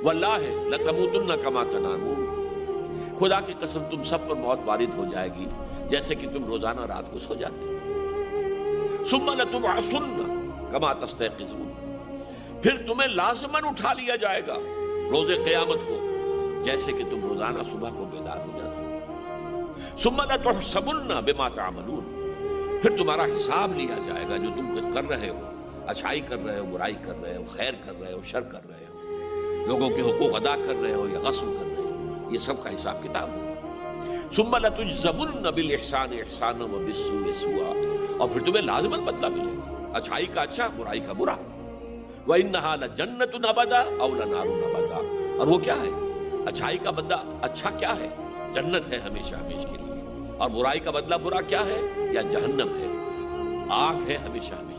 واللہ لتموتن کما تنامون، خدا کی قسم تم سب پر موت وارد ہو جائے گی جیسے کہ تم روزانہ رات کو سو جاتے ہو۔ ثم لتبعثن کما تستيقظون، پھر تمہیں لازماً اٹھا لیا جائے گا روز قیامت کو جیسے کہ تم روزانہ صبح کو بیدار ہو جاتے ہو۔ ثم لتحسبن بما تعملون، پھر تمہارا حساب لیا جائے گا جو تم کچھ کر رہے ہو، اچھائی کر رہے ہو، برائی کر رہے ہو، خیر کر رہے ہو، شر کر رہے ہو، لوگوں کے حقوق ادا کر رہے ہو یا غصب کر رہے ہو، یہ سب کا حساب کتاب ہو۔ ثم لتجزون بالاحسان احسانا وبالسوء سوءا، اور پھر تمہیں لازماً بدلہ ملے گا، اچھائی کا اچھا، برائی کا برا۔ وَإِنَّهَا لَجَنَّةٌ أَبَدًا أَوْ لَنَارٌ أَبَدًا، اور وہ کیا ہے؟ اچھائی کا بدلہ اچھا کیا ہے؟ جنت ہے ہمیشہ ہمیشہ کے لیے، اور برائی کا بدلہ برا کیا ہے؟ یا جہنم ہے، آگ ہے ہمیشہ ہمیشہ۔